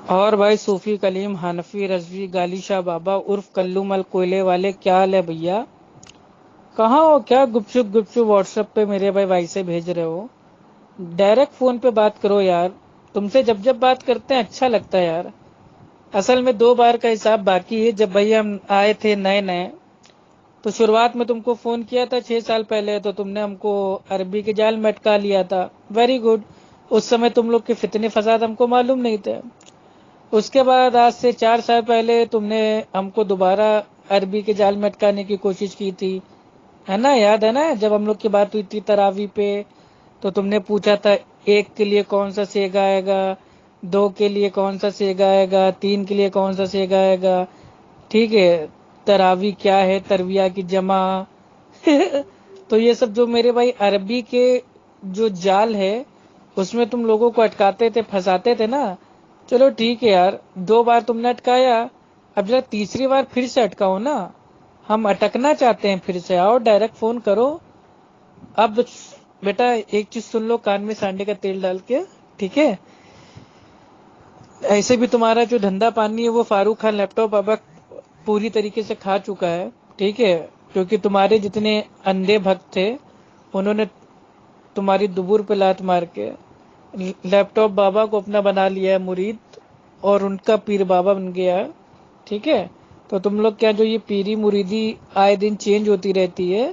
اور بھائی صوفی کلیم حنفی رضوی گالی شاہ بابا عرف کلو مل کوئلے والے، کیا حال ہے بھیا؟ کہاں ہو؟ کیا گپچپ واٹس ایپ پہ میرے بھائی سے بھیج رہے ہو؟ ڈائریکٹ فون پہ بات کرو یار. تم سے جب بات کرتے ہیں اچھا لگتا ہے یار. اصل میں 2 بار کا حساب باقی ہے. جب بھائی ہم آئے تھے نئے تو شروعات میں تم کو فون کیا تھا 6 سال پہلے، تو تم نے ہم کو عربی کے جال میں اٹکا لیا تھا. Very good. اس سمے تم لوگ کے فتنے فساد ہم کو معلوم نہیں تھے. اس کے بعد آج سے 4 سال پہلے تم نے ہم کو دوبارہ عربی کے جال میں اٹکانے کی کوشش کی تھی، ہے نا؟ یاد ہے نا؟ جب ہم لوگ کی بات ہوئی تھی تراوی پہ، تو تم نے پوچھا تھا 1 کے لیے کون سا سیگا آئے گا، 2 کے لیے کون سا سیگا آئے گا، 3 کے لیے کون سا سیگا آئے گا. ٹھیک ہے. تراوی کیا ہے؟ ترویہ کی جمع. تو یہ سب جو میرے بھائی عربی کے جو جال ہے اس میں تم لوگوں کو اٹکاتے تھے، پھنساتے تھے نا. چلو ٹھیک ہے یار، 2 بار تم نے اٹکایا، اب جب تیسری بار پھر سے اٹکاؤ نا. ہم اٹکنا چاہتے ہیں پھر سے. آؤ ڈائریکٹ فون کرو. اب بیٹا ایک چیز سن لو کان میں سانڈے کا تیل ڈال کے، ٹھیک ہے؟ ایسے بھی تمہارا جو دھندا پانی ہے وہ فاروق خان لیپ ٹاپ اب پوری طریقے سے کھا چکا ہے، ٹھیک ہے؟ کیونکہ تمہارے جتنے اندھے بھکت تھے انہوں نے تمہاری دبور پہ لات مار کے لیپ ٹاپ بابا کو اپنا بنا لیا ہے مرید، اور ان کا پیر بابا بن گیا ہے. ٹھیک ہے؟ تو تم لوگ کیا جو یہ پیری مریدی آئے دن چینج ہوتی رہتی ہے،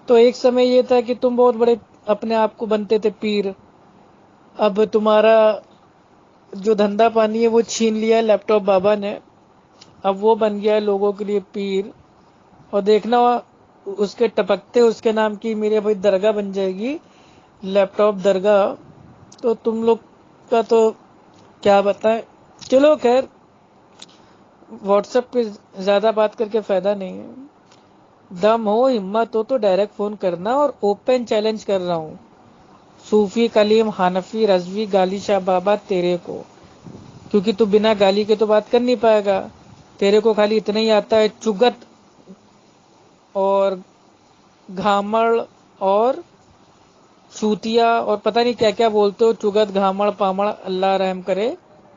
تو ایک سمے یہ تھا کہ تم بہت بڑے اپنے آپ کو بنتے تھے پیر. اب تمہارا جو دھندا پانی ہے وہ چھین لیا لیپ ٹاپ بابا نے. اب وہ بن گیا ہے لوگوں کے لیے پیر. اور دیکھنا اس کے ٹپکتے اس کے نام کی میرے بھائی درگاہ بن جائے گی، لیپ ٹاپ درگاہ. تو تم لوگ کا تو کیا بتائیں. چلو خیر، واٹس ایپ پہ زیادہ بات کر کے فائدہ نہیں ہے. دم ہو، ہمت ہو تو ڈائریکٹ فون کرنا. اور اوپن چیلنج کر رہا ہوں، صوفی کلیم حنفی رضوی گالی شاہ بابا تیرے کو، کیونکہ تو بنا گالی کے تو بات کر نہیں پائے گا. تیرے کو خالی اتنا ہی آتا ہے چگت اور گھامڑ اور چوتیا اور پتہ نہیں کیا کیا بولتے ہو. چگت گھامڑ پامڑ، اللہ رحم کرے.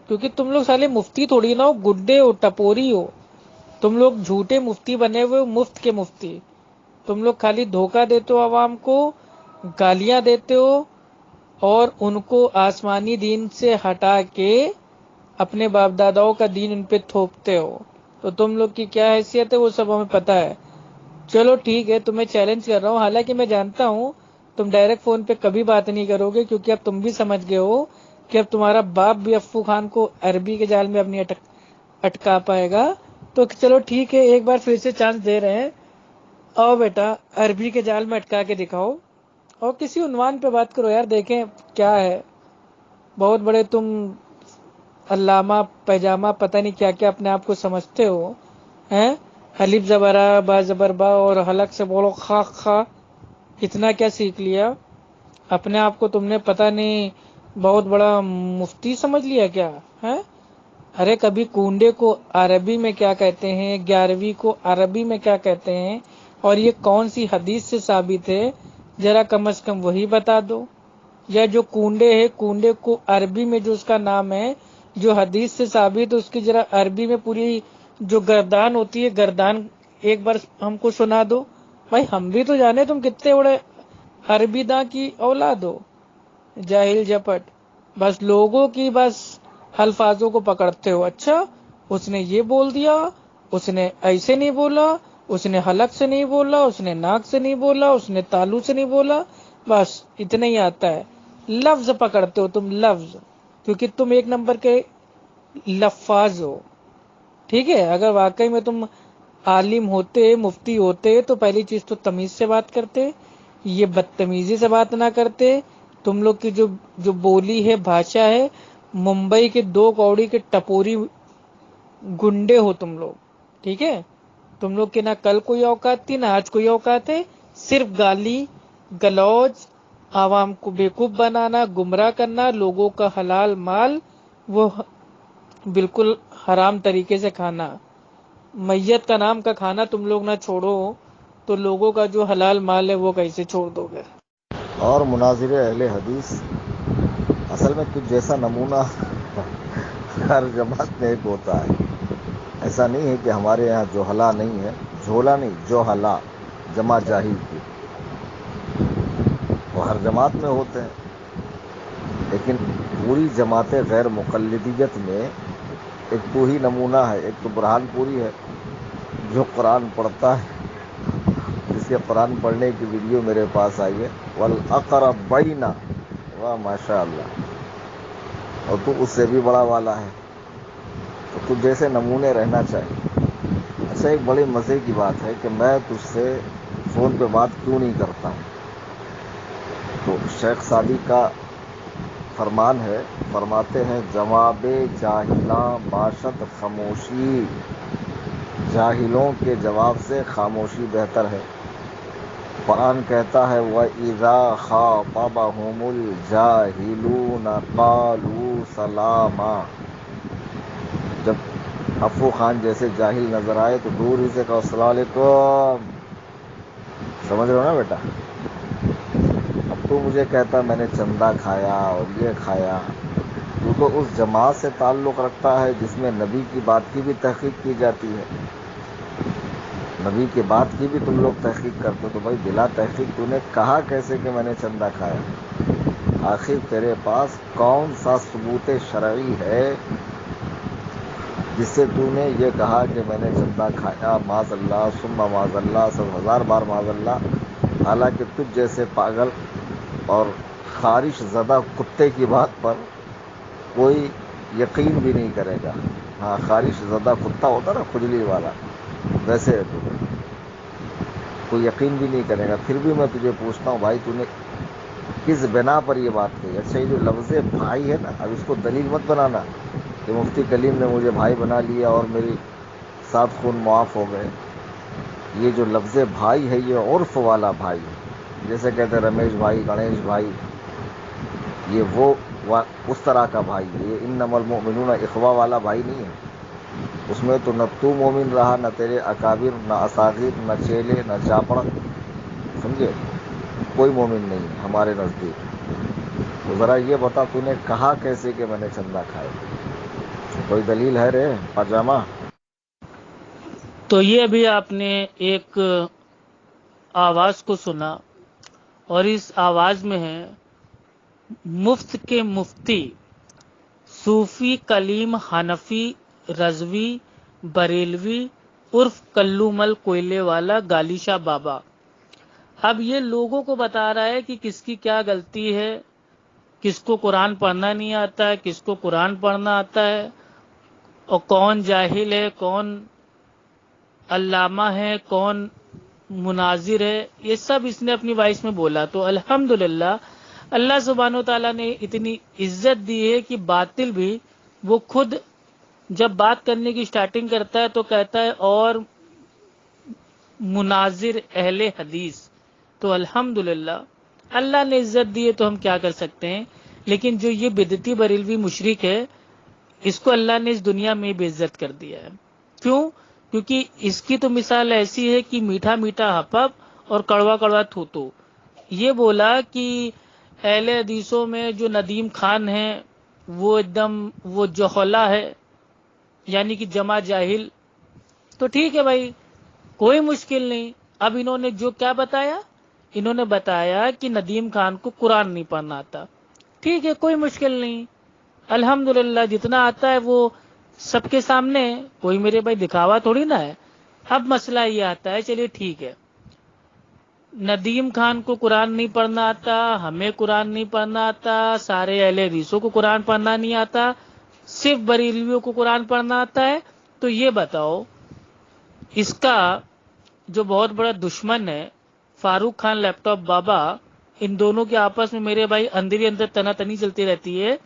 کیونکہ تم لوگ سالے مفتی تھوڑی نہ ہو، گڈے ہو، ٹپوری ہو. تم لوگ جھوٹے مفتی بنے ہوئے ہو، مفت کے مفتی. تم لوگ خالی دھوکہ دیتے ہو عوام کو، گالیاں دیتے ہو، اور ان کو آسمانی دین سے ہٹا کے اپنے باپ داداؤں کا دین ان پہ تھوپتے ہو. تو تم لوگ کی کیا حیثیت ہے وہ سب ہمیں پتہ ہے. چلو ٹھیک ہے، تمہیں چیلنج کر رہا ہوں. حالانکہ میں جانتا ہوں تم ڈائریکٹ فون پہ کبھی بات نہیں کرو گے، کیونکہ اب تم بھی سمجھ گئے ہو کہ اب تمہارا باپ بھی افو خان کو عربی کے جال میں اب نہیں اٹکا پائے گا. تو چلو ٹھیک ہے، ایک بار پھر سے چانس دے رہے ہیں. آؤ بیٹا عربی کے جال میں اٹکا کے دکھاؤ، اور کسی عنوان پہ بات کرو یار، دیکھیں کیا ہے. بہت بڑے تم علامہ پیجامہ پتہ نہیں کیا کیا اپنے آپ کو سمجھتے ہو ہیں. الف زبرا با زبر با اور حلق سے بولو خا خا. اتنا کیا سیکھ لیا اپنے آپ کو؟ تم نے پتہ نہیں بہت بڑا مفتی سمجھ لیا کیا ہے؟ ارے کبھی کنڈے کو عربی میں کیا کہتے ہیں، 11ویں کو عربی میں کیا کہتے ہیں، اور یہ کون سی حدیث سے ثابت ہے، ذرا کم از کم وہی بتا دو. یا جو کنڈے ہے، کنڈے کو عربی میں جو اس کا نام ہے جو حدیث سے ثابت، اس کی ذرا عربی میں پوری جو گردان ہوتی ہے گردان ایک بار ہم کو سنا دو. بھائی ہم بھی تو جانے تم کتنے بڑے عربی داں کی اولاد ہو. جاہل جپٹ، بس لوگوں کی بس الفاظوں کو پکڑتے ہو. اچھا اس نے یہ بول دیا، اس نے ایسے نہیں بولا، اس نے حلق سے نہیں بولا، اس نے ناک سے نہیں بولا، اس نے تالو سے نہیں بولا. بس اتنا ہی آتا ہے. لفظ پکڑتے ہو تم، لفظ، کیونکہ تم ایک نمبر کے لفاظ ہو. ٹھیک ہے؟ اگر واقعی میں تم عالم ہوتے، مفتی ہوتے، تو پہلی چیز تو تمیز سے بات کرتے، یہ بدتمیزی سے بات نہ کرتے. تم لوگ کی جو بولی ہے، بھاشا ہے، ممبئی کے 2 کوڑی کے ٹپوری گنڈے ہو تم لوگ. ٹھیک ہے؟ تم لوگ کے نہ کل کوئی اوقات تھی، نہ آج کوئی اوقات ہے. صرف گالی گلوچ، عوام کو بیوقوف بنانا، گمراہ کرنا، لوگوں کا حلال مال وہ بالکل حرام طریقے سے کھانا. میت کا نام کا کھانا تم لوگ نہ چھوڑو تو لوگوں کا جو حلال مال ہے وہ کیسے چھوڑ دو گے؟ اور مناظر اہل حدیث اصل میں کچھ جیسا نمونہ ہر جماعت میں ایک ہوتا ہے. ایسا نہیں ہے کہ ہمارے یہاں جوہلا نہیں ہے، جھولا نہیں، جوہلا جمع جاہل کی، وہ ہر جماعت میں ہوتے ہیں. لیکن پوری جماعت غیر مقلدیت میں ایک تو ہی نمونہ ہے. ایک تو برہان پوری ہے جو قرآن پڑھتا ہے، جس کے قرآن پڑھنے کی ویڈیو میرے پاس آئی ہے. وَالْأَقْرَبَيْنَ، واہ ماشاء اللہ، اور تو اس سے بھی بڑا والا ہے. تو جیسے نمونے رہنا چاہیے. اچھا، ایک بڑے مزے کی بات ہے کہ میں تجھ سے فون پہ بات کیوں نہیں کرتا ہوں. تو شیخ سعدی کا فرمان ہے، فرماتے ہیں جواب جاہلاں باشد خاموشی، جاہلوں کے جواب سے خاموشی بہتر ہے. قرآن کہتا ہے وَإِذَا خَاطَبَهُمُ الْجَاهِلُونَ قَالُوا سَلَامًا. جب افو خان جیسے جاہل نظر آئے تو دور ہی سے کہو السلام علیکم. سمجھ رہے ہو نا بیٹا؟ اب تو مجھے کہتا میں نے چندہ کھایا اور یہ کھایا. تو اس جماعت سے تعلق رکھتا ہے جس میں نبی کی بات کی بھی تحقیق کی جاتی ہے. نبی کی بات کی بھی تم لوگ تحقیق کرتے ہو. تو بھائی بلا تحقیق تو نے کہا کیسے کہ میں نے چندہ کھایا؟ آخر تیرے پاس کون سا ثبوت شرعی ہے جس سے تو نے یہ کہا کہ میں نے چندہ کھایا؟ معاذ اللہ ثم معاذ اللہ، 100,000 بار معاذ اللہ. حالانکہ تجھ جیسے پاگل اور خارش زدہ کتے کی بات پر کوئی یقین بھی نہیں کرے گا. ہاں، خارش زدہ کتا ہوتا نا، کھجلی والا، ویسے ہے تو کوئی یقین بھی نہیں کرے گا. پھر بھی میں تجھے پوچھتا ہوں بھائی تو نے کس بنا پر یہ بات کہی؟ اچھا، یہ جو لفظ بھائی ہے نا، اب اس کو دلیل مت بنانا کہ مفتی کلیم نے مجھے بھائی بنا لیا اور میری 7 خون معاف ہو گئے. یہ جو لفظ بھائی ہے یہ عرف والا بھائی ہے. جیسے کہتے ہیں رمیش بھائی، گنیش بھائی، یہ وہ اس طرح کا بھائی ہے. یہ انما المؤمنون اخوہ والا بھائی نہیں ہے. اس میں تو نہ تو مومن رہا، نہ تیرے اکابر، نہ اصاغر، نہ چیلے، نہ چاپڑ، سمجھے؟ کوئی مومن نہیں ہے ہمارے نزدیک. تو ذرا یہ بتا تو نے کہا کیسے کہ میں نے چندہ کھایا؟ کوئی دلیل ہے رے پاجامہ؟ تو یہ ابھی آپ نے ایک آواز کو سنا، اور اس آواز میں ہے مفت کے مفتی صوفی کلیم حنفی رضوی بریلوی عرف کلو مل کوئلے والا گالیشا بابا. اب یہ لوگوں کو بتا رہا ہے کہ کس کی کیا غلطی ہے، کس کو قرآن پڑھنا نہیں آتا ہے، کس کو قرآن پڑھنا آتا ہے، اور کون جاہل ہے، کون علامہ ہے، کون مناظر ہے. یہ سب اس نے اپنی وائس میں بولا. تو الحمدللہ اللہ سبحانہ و تعالیٰ نے اتنی عزت دی ہے کہ باطل بھی وہ خود جب بات کرنے کی سٹارٹنگ کرتا ہے تو کہتا ہے اور مناظر اہل حدیث. تو الحمدللہ اللہ نے عزت دی ہے تو ہم کیا کر سکتے ہیں. لیکن جو یہ بدعتی بریلوی مشرک ہے، اس کو اللہ نے اس دنیا میں بے عزت کر دیا ہے. کیوں؟ کیونکہ اس کی تو مثال ایسی ہے کہ میٹھا میٹھا ہپپ اور کڑوا کڑوا تھوتو. یہ بولا کہ اہل حدیثوں میں جو ندیم خان ہے وہ ایک دم وہ جوہلا ہے، یعنی کہ جمع جاہل. تو ٹھیک ہے بھائی، کوئی مشکل نہیں. اب انہوں نے جو کیا بتایا، انہوں نے بتایا کہ ندیم خان کو قرآن نہیں پڑھنا آتا. ٹھیک ہے، کوئی مشکل نہیں. الحمدللہ جتنا آتا ہے وہ سب کے سامنے، کوئی میرے بھائی دکھاوا تھوڑی نہ ہے. اب مسئلہ یہ آتا ہے، چلیے ٹھیک ہے، ندیم خان کو قرآن نہیں پڑھنا آتا، ہمیں قرآن نہیں پڑھنا آتا، سارے اہل حدیثوں کو قرآن پڑھنا نہیں آتا، صرف بریلویوں کو قرآن پڑھنا آتا ہے. تو یہ بتاؤ، اس کا جو بہت بڑا دشمن ہے فاروق خان لیپ ٹاپ بابا، ان دونوں کے آپس میں میرے بھائی اندر ہی اندر تنا تنی چلتی رہتی ہے.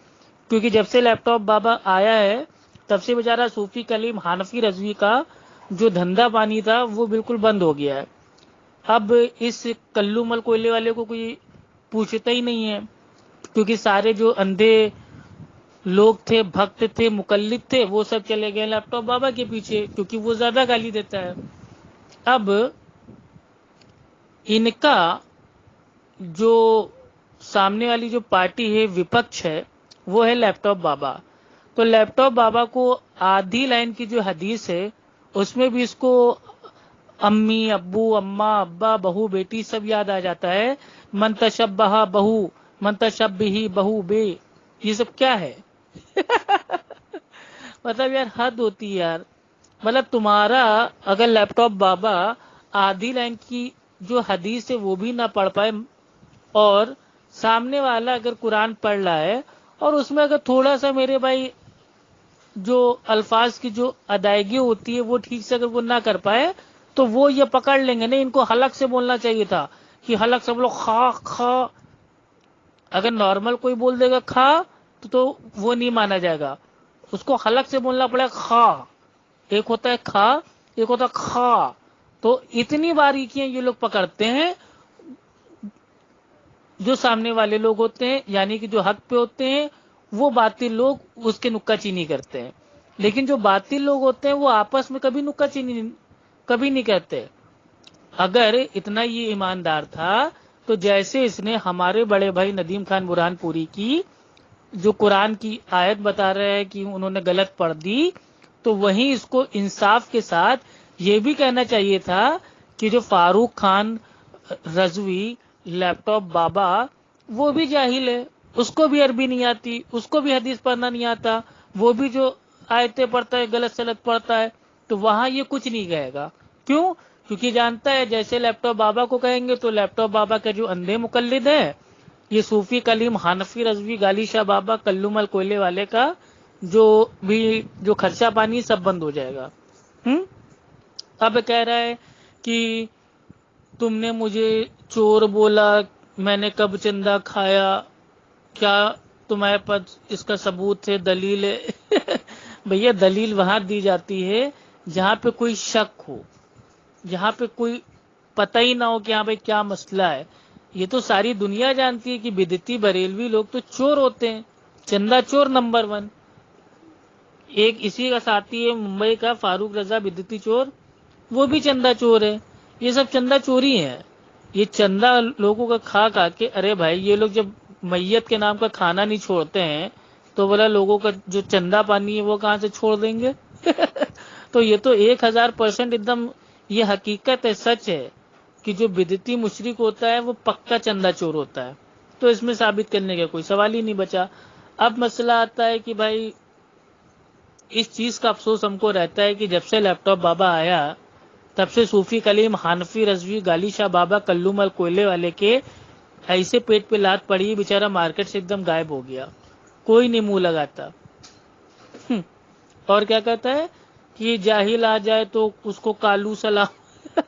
کیونکہ جب سے لیپ ٹاپ بابا آیا ہے تب سے بیچارہ صوفی کلیم حنفی رضوی کا جو دھندا پانی تھا وہ بالکل بند ہو گیا ہے. اب اس کلو مل کوئلے والے کو کوئی پوچھتا ہی نہیں ہے، کیونکہ سارے جو اندھے لوگ تھے، بھکت تھے، مقلد تھے، وہ سب چلے گئے لیپ ٹاپ بابا کے پیچھے، کیونکہ وہ زیادہ گالی دیتا ہے. اب ان کا جو سامنے والی جو پارٹی ہے، وپکش ہے، وہ ہے لیپ ٹاپ بابا. تو لیپ ٹاپ بابا کو آدھی لائن کی جو حدیث ہے اس میں بھی اس کو امی ابو اماں ابا بہو بیٹی سب یاد آ جاتا ہے. من تشبہ بہو من تشبہ بہو بے، یہ سب کیا ہے؟ مطلب یار حد ہوتی ہے یار. مطلب تمہارا اگر لیپ ٹاپ بابا آدھی لائن کی جو حدیث ہے وہ بھی نہ پڑھ پائے، اور سامنے والا اگر قرآن پڑھ رہا ہے اور اس میں اگر تھوڑا سا میرے بھائی جو الفاظ کی جو ادائیگی ہوتی ہے وہ ٹھیک سے اگر وہ نہ کر پائے تو وہ یہ پکڑ لیں گے، نہیں ان کو حلق سے بولنا چاہیے تھا کہ حلق سے بولو خا کھا. اگر نارمل کوئی بول دے گا کھا تو وہ نہیں مانا جائے گا، اس کو حلق سے بولنا پڑے گا خا. ایک ہوتا ہے کھا، ایک ہوتا ہے کھا. تو اتنی باریکیاں یہ لوگ پکڑتے ہیں جو سامنے والے لوگ ہوتے ہیں، یعنی کہ جو حق پہ ہوتے ہیں وہ باطل لوگ اس کے نکہ چینی کرتے ہیں. لیکن جو باطل لوگ ہوتے ہیں وہ آپس میں کبھی نکہ چینی کبھی نہیں کرتے. اگر اتنا یہ ایماندار تھا تو جیسے اس نے ہمارے بڑے بھائی ندیم خان برہان پوری کی جو قرآن کی آیت بتا رہے ہیں کہ انہوں نے غلط پڑھ دی، تو وہیں اس کو انصاف کے ساتھ یہ بھی کہنا چاہیے تھا کہ جو فاروق خان رضوی لیپ ٹاپ بابا وہ بھی جاہل ہے، اس کو بھی عربی نہیں آتی، اس کو بھی حدیث پڑھنا نہیں آتا، وہ بھی جو آیتیں پڑھتا ہے غلط سلط پڑھتا ہے. تو وہاں یہ کچھ نہیں کہے گا. کیوں؟ کیونکہ جانتا ہے جیسے لیپ ٹاپ بابا کو کہیں گے تو لیپ ٹاپ بابا کا جو اندھے مقلد ہے یہ صوفی کلیم حنفی رضوی غالی شاہ بابا کلو مل کوئلے والے کا جو بھی جو خرچہ پانی سب بند ہو جائے گا. اب کہہ رہا ہے کہ تم نے مجھے چور بولا، میں نے کب چندہ کھایا، کیا تمہارے پاس اس کا ثبوت ہے، دلیل ہے؟ بھیا دلیل وہاں دی جاتی ہے جہاں پہ کوئی شک ہو، جہاں پہ کوئی پتہ ہی نہ ہو کہ ہاں بھائی کیا مسئلہ ہے. یہ تو ساری دنیا جانتی ہے کہ بدعتی بریلوی لوگ تو چور ہوتے ہیں، چندہ چور نمبر 1. ایک اسی کا ساتھی ہے ممبئی کا فاروق رضا بدعتی چور، وہ بھی چندہ چور ہے. یہ سب چندہ چوری ہیں. یہ چندہ لوگوں کا کھا کھا کے، ارے بھائی یہ لوگ جب میت کے نام کا کھانا نہیں چھوڑتے ہیں تو بولا لوگوں کا جو چندہ پانی ہے وہ کہاں سے چھوڑ دیں گے؟ تو یہ تو 1000% ایک دم یہ حقیقت ہے، سچ ہے کہ جو بدعتی مشرک ہوتا ہے وہ پکا چندہ چور ہوتا ہے. تو اس میں ثابت کرنے کا کوئی سوال ہی نہیں بچا. اب مسئلہ آتا ہے کہ بھائی اس چیز کا افسوس ہم کو رہتا ہے کہ جب سے لیپ ٹاپ بابا آیا تب سے صوفی کلیم حنفی رضوی غالی شاہ بابا کلو مل کوئلے والے کے ایسے پیٹ پہ لات پڑی بیچارہ مارکیٹ سے ایک دم غائب ہو گیا، کوئی نہیں منہ لگاتا. اور کیا کہتا ہے کہ جاہل آ جائے تو اس کو کالو سلام.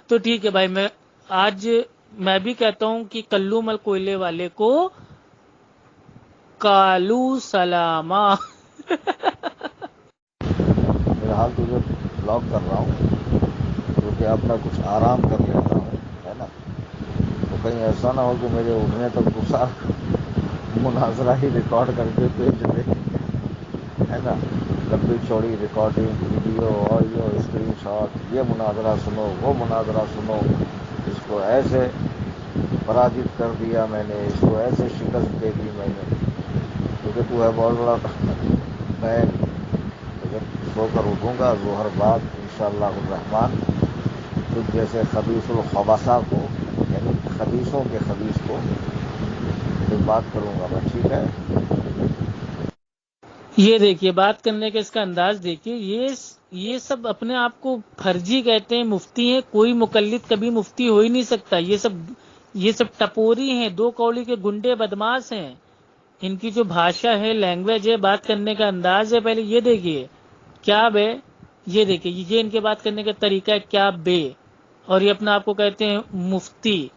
تو ٹھیک ہے بھائی، آج میں بھی کہتا ہوں کہ کلو مل کوئلے والے کو کالو سلامہ. فی الحال تجھے بلاک کر رہا ہوں کیونکہ اب میں کچھ آرام کر لیتا ہوں، ہے نا. تو کہیں ایسا نہ ہو کہ میرے اٹھنے تک تو سارا مناظرہ ہی ریکارڈ کر کے بھیج دے، ہے نا. لمبی چوڑی recording, video, audio, screenshot, یہ مناظرہ سنو، وہ مناظرہ سنو، اس کو ایسے پراجت کر دیا میں نے، اس کو ایسے شکست دے دی میں نے، کیونکہ تو ہے بہت بڑا. میں جب سو کر اٹھوں گا ظہر بعد انشاءاللہ الرحمن تجھ جیسے خبیث الخبثہ کو، یعنی خبیثوں کے خبیث کو پھر بات کروں گا میں، ٹھیک ہے. یہ دیکھیے بات کرنے کا اس کا انداز دیکھیے، یہ سب اپنے آپ کو فرضی کہتے ہیں، مفتی ہیں. کوئی مقلد کبھی مفتی ہو ہی نہیں سکتا. یہ سب ٹپوری ہیں، 2 کوڑی کے گنڈے بدماش ہیں. ان کی جو بھاشا ہے، لینگویج ہے، بات کرنے کا انداز ہے، پہلے یہ دیکھیے کیا بے. یہ دیکھیے یہ ان کے بات کرنے کا طریقہ ہے کیا بے، اور یہ اپنے آپ کو کہتے ہیں مفتی.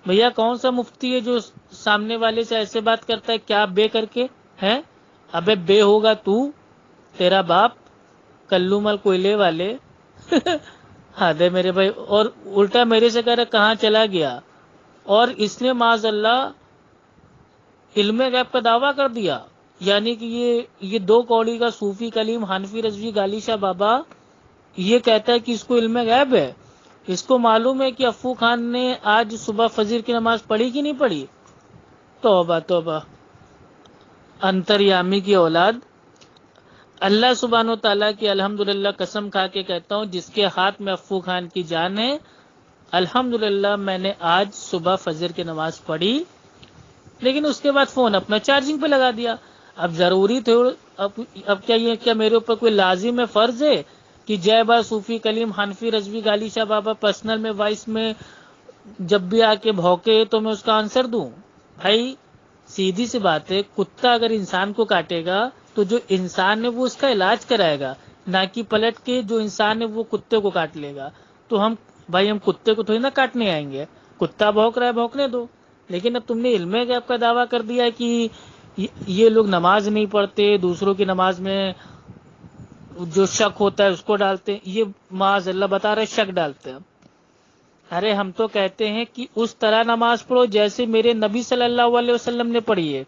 بھیا کون سا مفتی ہے جو سامنے والے سے ایسے بات کرتا ہے کیا بے کر کے ہے؟ ابے بے ہوگا تو، تیرا باپ کلو مل کوئلے والے. ہاں دے میرے بھائی، اور الٹا میرے سے کہہ رہا کہاں چلا گیا، اور اس نے معاذ اللہ علم غیب کا دعویٰ کر دیا. یعنی کہ یہ 2 کوڑی کا صوفی کلیم حنفی رضوی غالی شاہ بابا یہ کہتا ہے کہ اس کو علم غیب ہے. اس کو معلوم ہے کہ افو خان نے آج صبح فجر کی نماز پڑھی کہ نہیں پڑھی. توبہ توبہ، انتریامی کی اولاد. اللہ سبحانہ و تعالیٰ کی الحمدللہ قسم کھا کے کہتا ہوں، جس کے ہاتھ میں افو خان کی جان ہے، الحمدللہ میں نے آج صبح فجر کی نماز پڑھی، لیکن اس کے بعد فون اپنا چارجنگ پہ لگا دیا۔ اب ضروری تھے، اب کیا میرے اوپر کوئی لازم ہے، فرض ہے کہ جے با صوفی کلیم حنفی رضوی گالی شاہ بابا پرسنل میں وائس میں جب بھی آ کے بھوکے تو میں اس کا آنسر دوں؟ بھائی سیدھی سی بات ہے، کتا اگر انسان کو کاٹے گا تو جو انسان ہے وہ اس کا علاج کرائے گا، نہ کہ پلٹ کے جو انسان ہے وہ کتے کو کاٹ لے گا۔ تو ہم کتے کو تھوڑی نہ کاٹنے آئیں گے، کتا بھونک رہا ہے بھونکنے دو۔ لیکن اب تم نے علم غیب کا دعویٰ کر دیا ہے کہ یہ لوگ نماز نہیں پڑھتے، دوسروں کی نماز میں جو شک ہوتا ہے اس کو ڈالتے ہیں، یہ معاذ اللہ بتا رہے شک ڈالتے ہیں۔ ارے ہم تو کہتے ہیں کہ اس طرح نماز پڑھو جیسے میرے نبی صلی اللہ علیہ وسلم نے پڑھی ہے،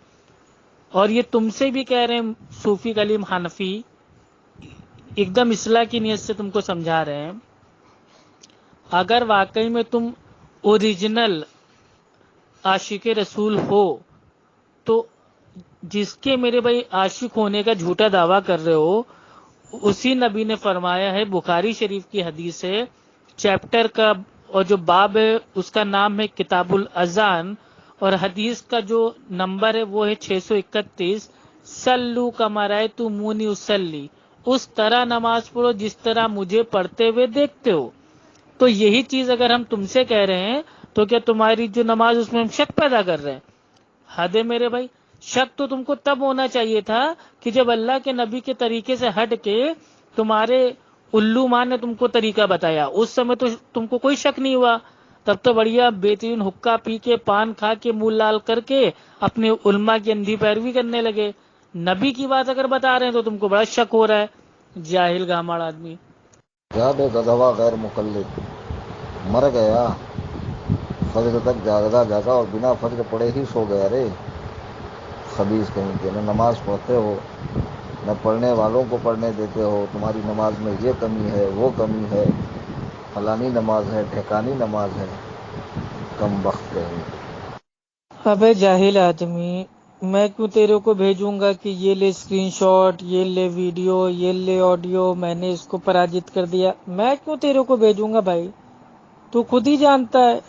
اور یہ تم سے بھی کہہ رہے ہیں صوفی کلیم حنفی، ایک دم اصلاح کی نیت سے تم کو سمجھا رہے ہیں۔ اگر واقعی میں تم اوریجنل عاشق رسول ہو تو جس کے میرے بھائی عاشق ہونے کا جھوٹا دعویٰ کر رہے ہو، اسی نبی نے فرمایا ہے، بخاری شریف کی حدیث ہے، چیپٹر کا اور جو باب ہے اس کا نام ہے کتاب الاذان، اور حدیث کا جو نمبر ہے وہ ہے 631، سلو کما رأیتمونی اصلی، اس طرح نماز پڑھو جس طرح مجھے پڑھتے ہوئے دیکھتے ہو۔ تو یہی چیز اگر ہم تم سے کہہ رہے ہیں تو کیا تمہاری جو نماز اس میں ہم شک پیدا کر رہے ہیں؟ حد ہے میرے بھائی، شک تو تم کو تب ہونا چاہیے تھا کہ جب اللہ کے نبی کے طریقے سے ہٹ کے تمہارے الو ماں نے تم کو طریقہ بتایا، اس سمے تو تم کو کوئی شک نہیں ہوا، تب تو بڑھیا بہترین حکا پی کے پان کھا کے منہ لال کر کے اپنے علماء کی اندھی پیروی کرنے لگے۔ نبی کی بات اگر بتا رہے ہیں تو تم کو بڑا شک ہو رہا ہے، جاہل گاماڑ آدمی۔ یاد ہے گدھوا غیر مقلد مر گیا، فجر تک جاگا اور بنا فجر پڑے ہی سو گیا رے۔ خبیث کہیں کے، نہ نماز پڑھتے ہو نہ پڑھنے والوں کو پڑھنے دیتے ہو، تمہاری نماز میں یہ کمی ہے وہ کمی ہے، فلانی نماز ہے ٹھکانی نماز ہے، کم بخت کہیں۔ ابے جاہل آدمی، میں کیوں تیرے کو بھیجوں گا کہ یہ لے اسکرین شاٹ، یہ لے ویڈیو، یہ لے آڈیو، میں نے اس کو پراجت کر دیا، میں کیوں تیرے کو بھیجوں گا بھائی؟ تو خود ہی جانتا ہے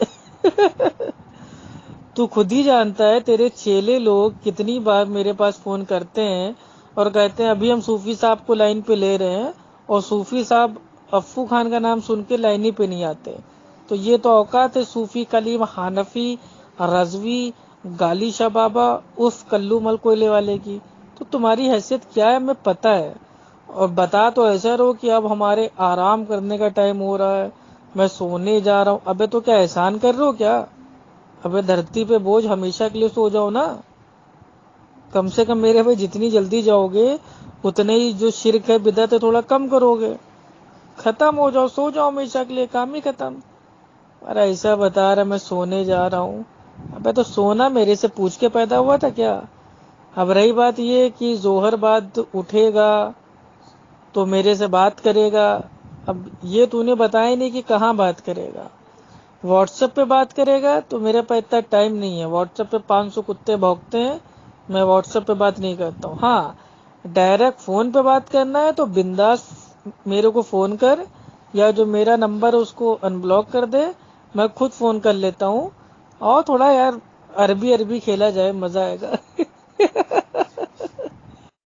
تو خود ہی جانتا ہے، تیرے چیلے لوگ کتنی بار میرے پاس فون کرتے ہیں اور کہتے ہیں ابھی ہم صوفی صاحب کو لائن پہ لے رہے ہیں، اور صوفی صاحب افو خان کا نام سن کے لائن پہ نہیں آتے۔ تو یہ تو اوقات ہے صوفی کلیم حنفی رضوی گالی شاہ بابا اس کلو مل کوئلے والے کی۔ تو تمہاری حیثیت کیا ہے ہمیں پتہ ہے، اور بتا تو ایسا رہو کہ اب ہمارے آرام کرنے کا ٹائم ہو رہا ہے، میں سونے جا رہا ہوں۔ ابے تو کیا احسان کر رہے ہو کیا؟ ابے دھرتی پہ بوجھ ہمیشہ کے لیے سو جاؤ نا، کم سے کم میرے بھائی جتنی جلدی جاؤ گے اتنے ہی جو شرک ہے بدعت ہے تھوڑا کم کرو گے، ختم ہو جاؤ، سو جاؤ ہمیشہ کے لیے، کام ہی ختم۔ اور ایسا بتا رہا میں سونے جا رہا ہوں، ابے تو سونا میرے سے پوچھ کے پیدا ہوا تھا کیا؟ اب رہی بات یہ کہ ظہر بعد اٹھے گا تو میرے سے بات کرے گا، اب یہ تو نے بتایا نہیں کہ کہاں بات کرے گا۔ واٹس ایپ پہ بات کرے گا تو میرے پاس اتنا ٹائم نہیں ہے، واٹس ایپ پہ 500 کتے بھونکتے ہیں، میں واٹس ایپ پہ بات نہیں کرتا ہوں۔ ہاں ڈائریکٹ فون پہ بات کرنا ہے تو بنداس میرے کو فون کر، یا جو میرا نمبر ہے اس کو ان بلاک کر دے، میں خود فون کر لیتا ہوں، اور تھوڑا یار عربی کھیلا جائے، مزہ آئے گا